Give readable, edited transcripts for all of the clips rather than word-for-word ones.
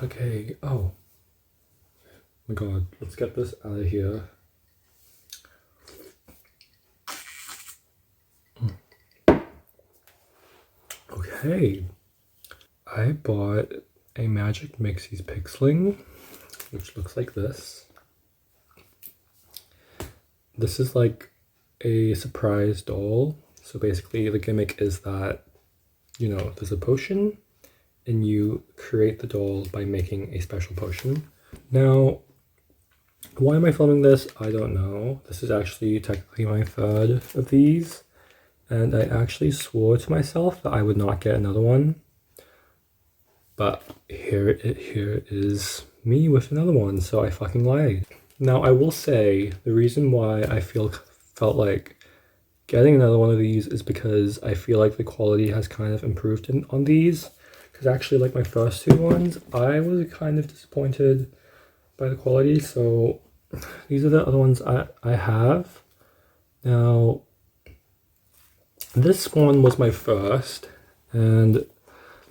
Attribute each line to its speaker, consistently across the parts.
Speaker 1: Okay, oh my god, let's get this out of here. Okay, I bought a Magic Mixies pixling, which looks like this. This is like a surprise doll. So basically the gimmick is that, you know, there's a potion and you create the doll by making a special potion. Now, why am I filming this? I don't know. This is actually technically my third of these, and I actually swore to myself that I would not get another one. But here is me with another one, so I fucking lied. Now, I will say the reason why I felt like getting another one of these is because I feel like the quality has kind of improved on these. Because actually, like my first two ones, I was kind of disappointed by the quality. So these are the other ones I have. Now, this one was my first, and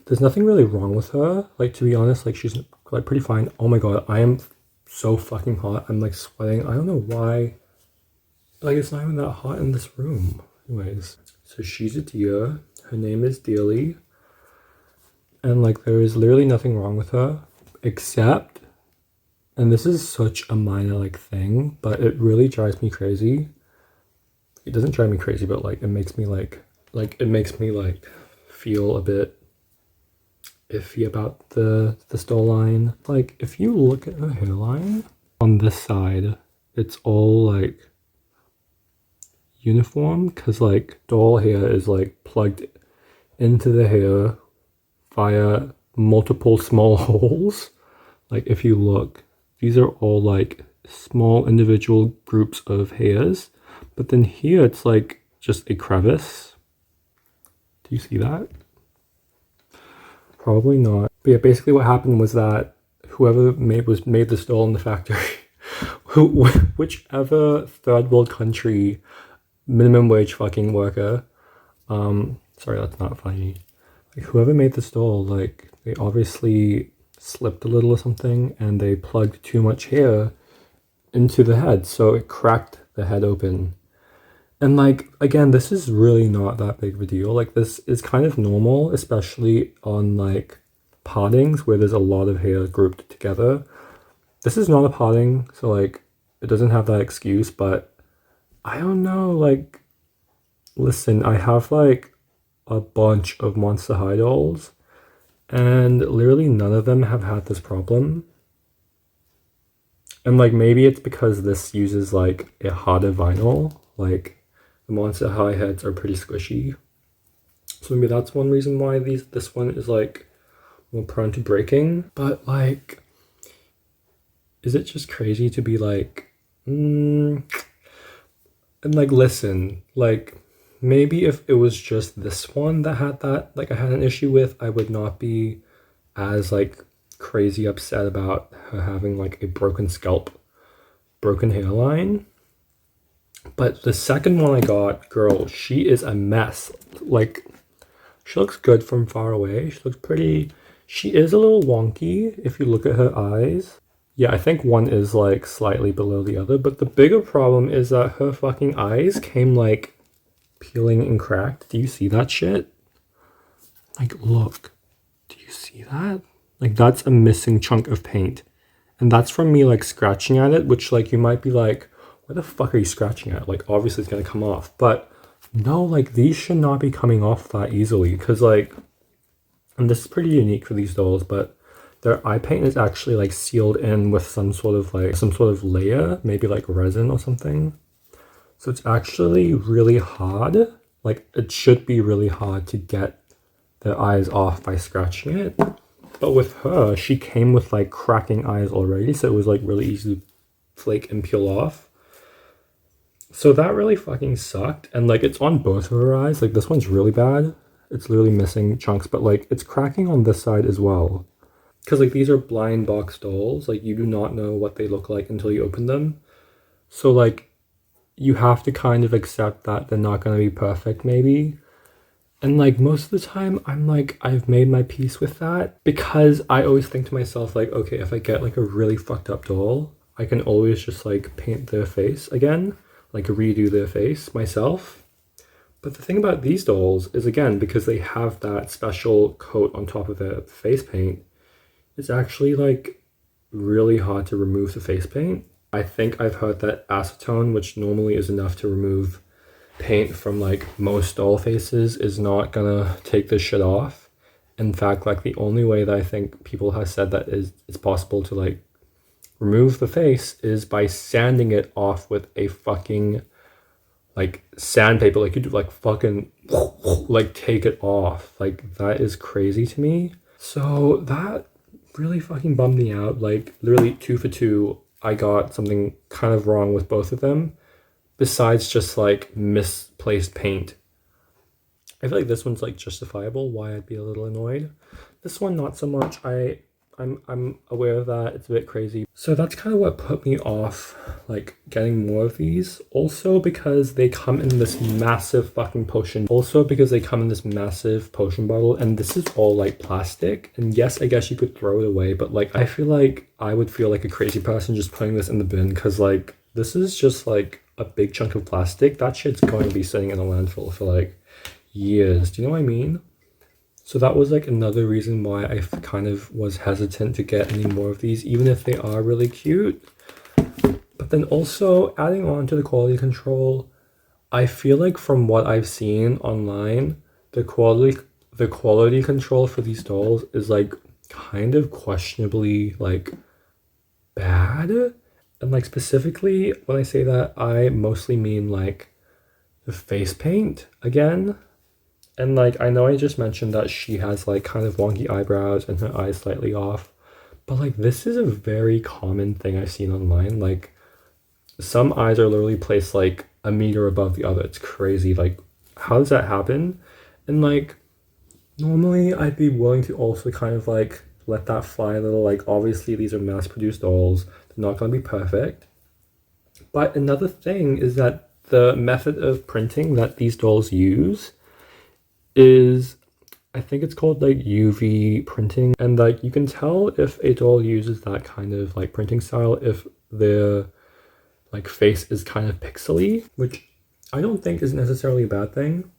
Speaker 1: there's nothing really wrong with her. Like, to be honest, like she's like pretty fine. Oh my god, I am so fucking hot. I'm like sweating. I don't know why. Like, it's not even that hot in this room. Anyways, so she's a deer. Her name is Dearly. And like, there is literally nothing wrong with her, except, and this is such a minor like thing, but it really drives me crazy. It doesn't drive me crazy, but like, it makes me like feel a bit iffy about this doll line. Like, if you look at her hairline on this side, it's all like uniform, because like doll hair is like plugged into the hair via multiple small holes. Like, if you look, these are all like small individual groups of hairs, but then here it's like just a crevice. Do you see that? Probably not. But yeah, basically what happened was that whoever made this doll in the factory, whichever third world country minimum wage fucking worker, sorry, that's not funny. Like, whoever made this doll, like, they obviously slipped a little or something, and they plugged too much hair into the head, so it cracked the head open. And like, again, this is really not that big of a deal. Like, this is kind of normal, especially on like pottings where there's a lot of hair grouped together. This is not a potting, so like, it doesn't have that excuse, but I don't know, like, listen, I have like a bunch of Monster High dolls, and literally none of them have had this problem. And like, maybe it's because this uses like a harder vinyl. Like, the Monster High heads are pretty squishy, so maybe that's one reason why this one is like more prone to breaking. But like, is it just crazy to be like, and like, listen, like, maybe if it was just this one that had that, like, I had an issue with, I would not be as like crazy upset about her having like a broken scalp, broken hairline. But the second one I got, girl, she is a mess. Like, she looks good from far away. She looks pretty. She is a little wonky if you look at her eyes. Yeah, I think one is like slightly below the other, but the bigger problem is that her fucking eyes came like peeling and cracked. Do you see that shit? Like, look. Do you see that? Like, that's a missing chunk of paint. And that's from me like scratching at it, which like you might be like, why the fuck are you scratching at? Like, obviously it's gonna come off. But no, like, these should not be coming off that easily, because like, and this is pretty unique for these dolls, but their eye paint is actually like sealed in with some sort of layer, maybe like resin or something. So it's actually really hard. Like, it should be really hard to get their eyes off by scratching it. But with her, she came with like cracking eyes already, so it was like really easy to flake and peel off. So that really fucking sucked. And like, it's on both of her eyes. Like, this one's really bad. It's literally missing chunks, but like, it's cracking on this side as well. Because like, these are blind box dolls. Like, you do not know what they look like until you open them. So like, you have to kind of accept that they're not going to be perfect maybe. And like most of the time, I'm like, I've made my peace with that because I always think to myself, like, okay, if I get like a really fucked up doll, I can always just like paint their face again, like redo their face myself. But the thing about these dolls is, again, because they have that special coat on top of the face paint, it's actually like really hard to remove the face paint. I think I've heard that acetone, which normally is enough to remove paint from like most doll faces, is not gonna take this shit off. In fact, like the only way that I think people have said that is it's possible to like remove the face is by sanding it off with a fucking like sandpaper. Like you do like fucking like take it off. Like that is crazy to me. So that really fucking bummed me out. Like literally 2 for 2, I got something kind of wrong with both of them, besides just like misplaced paint. I feel like this one's like justifiable why I'd be a little annoyed. This one not so much. I'm aware of that. It's a bit crazy. So that's kind of what put me off like getting more of these. Also because they come in this massive fucking potion. Also because they come in this massive potion bottle, and this is all like plastic. And yes, I guess you could throw it away, but like I feel like I would feel like a crazy person just putting this in the bin, because like this is just like a big chunk of plastic. That shit's going to be sitting in a landfill for like years. Do you know what I mean? So that was like another reason why I kind of was hesitant to get any more of these, even if they are really cute. But then also adding on to the quality control, I feel like from what I've seen online, the quality control for these dolls is like kind of questionably like bad. And like specifically when I say that, I mostly mean like the face paint again. And like, I know I just mentioned that she has like kind of wonky eyebrows and her eyes slightly off, but like this is a very common thing I've seen online. Like some eyes are literally placed like a meter above the other. It's crazy. Like how does that happen? And like normally I'd be willing to also kind of like let that fly a little. Like obviously these are mass produced dolls. They're not going to be perfect. But another thing is that the method of printing that these dolls use is, I think it's called like UV printing, and like you can tell if a doll uses that kind of like printing style if their like face is kind of pixely, which I don't think is necessarily a bad thing,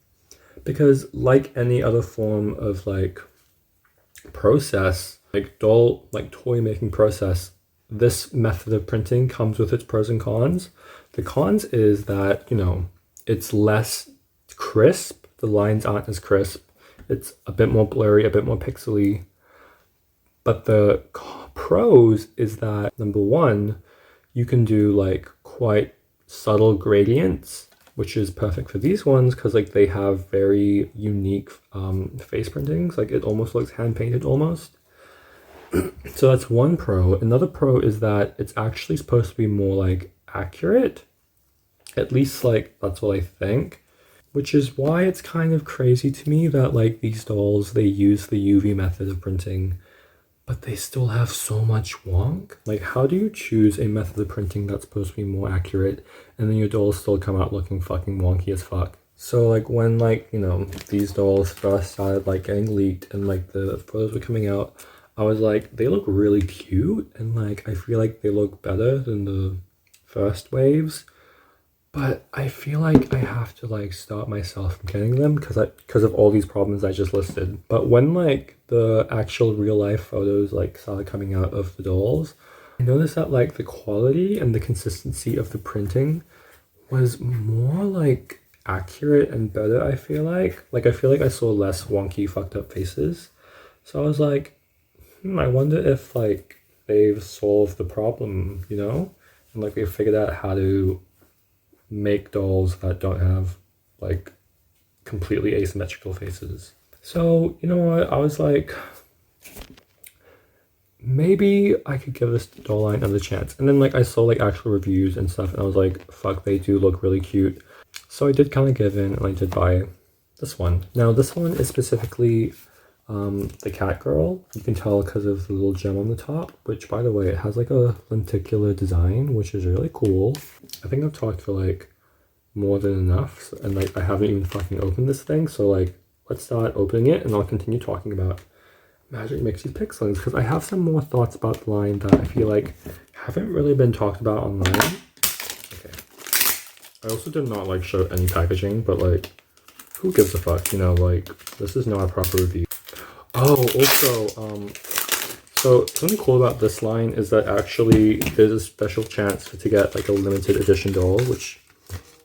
Speaker 1: because like any other form of like process, like doll like toy making process, this method of printing comes with its pros and cons. The cons is that, you know, it's less crisp. The lines aren't as crisp. It's a bit more blurry, a bit more pixely. But the pros is that, number one, you can do like quite subtle gradients, which is perfect for these ones because like they have very unique face printings. Like it almost looks hand painted almost. So that's one pro. Another pro is that it's actually supposed to be more like accurate. At least like that's what I think. Which is why it's kind of crazy to me that like these dolls, they use the UV method of printing, but they still have so much wonk. Like how do you choose a method of printing that's supposed to be more accurate and then your dolls still come out looking fucking wonky as fuck? So like when like, you know, these dolls first started like getting leaked and like the photos were coming out, I was like, they look really cute and like I feel like they look better than the first waves. But I feel like I have to like stop myself from getting them because of all these problems I just listed. But when like the actual real life photos like started coming out of the dolls, I noticed that like the quality and the consistency of the printing was more like accurate and better. I feel like I feel like I saw less wonky fucked up faces. So I was like, I wonder if like they've solved the problem, you know, and like they've figured out how to make dolls that don't have like completely asymmetrical faces. So you know what, I was like, maybe I could give this doll line another chance. And then like I saw like actual reviews and stuff and I was like, fuck, they do look really cute. So I did kind of give in and I did buy this one. Now this one is specifically the cat girl. You can tell because of the little gem on the top, which by the way, it has like a lenticular design, which is really cool. I think I've talked for like more than enough, and like I haven't even fucking opened this thing, so like let's start opening it and I'll continue talking about Magic Mixies Pixlings because I have some more thoughts about the line that I feel like haven't really been talked about online. Okay. I also did not like show any packaging, but like, who gives a fuck, you know, like, this is not a proper review. Oh, also, so something cool about this line is that actually there's a special chance to get like a limited edition doll, which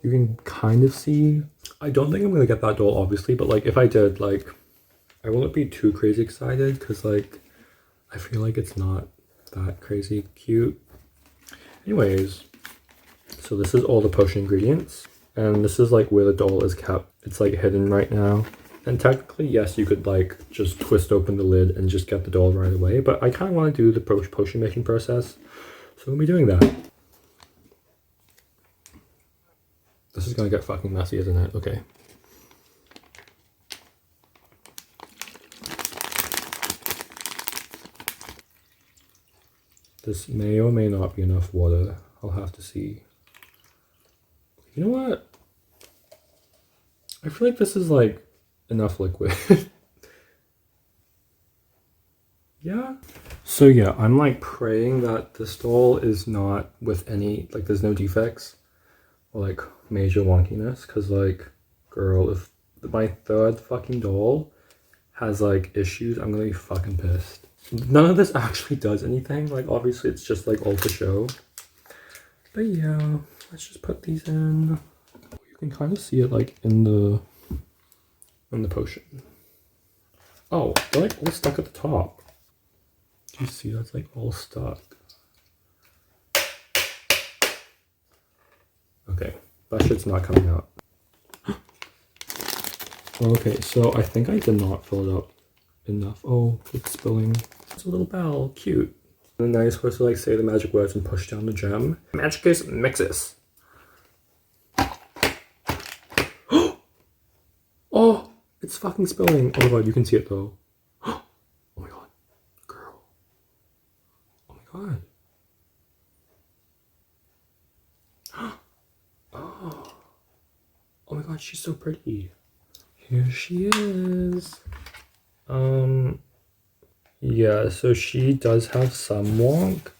Speaker 1: you can kind of see. I don't think I'm gonna get that doll, obviously, but like if I did, like, I won't be too crazy excited because like I feel like it's not that crazy cute. Anyways, so this is all the potion ingredients, and this is like where the doll is kept. It's like hidden right now. And technically, yes, you could like just twist open the lid and just get the doll right away, but I kind of want to do the potion making process, so we'll be doing that. This is gonna get fucking messy, isn't it? Okay. This may or may not be enough water. I'll have to see. You know what? I feel like this is like enough liquid. Yeah. So yeah, I'm like praying that this doll is not with any, like there's no defects or like major wonkiness, because like, girl, if my third fucking doll has like issues, I'm gonna be fucking pissed. None of this actually does anything, like obviously it's just like all for show. But yeah, let's just put these in. You can kind of see it like in the potion. Oh, they're like all stuck at the top. Do you see that's like all stuck? Okay, that shit's not coming out. Okay, so I think I did not fill it up enough. Oh, it's spilling. It's a little bell, cute. And then now you're supposed to like say the magic words and push down the gem. Magic Mixies. Oh, it's fucking spilling. Oh my god, you can see it though. Oh my god, girl. Oh my god. Oh. Oh my god, she's so pretty. Here she is. Yeah, so she does have some wonk.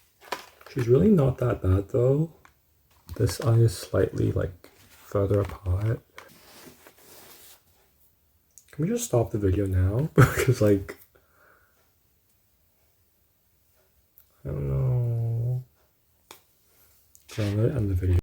Speaker 1: She's really not that bad though. This eye is slightly like further apart. Can we just stop the video now? Because like, I don't know. So I'm gonna end the video.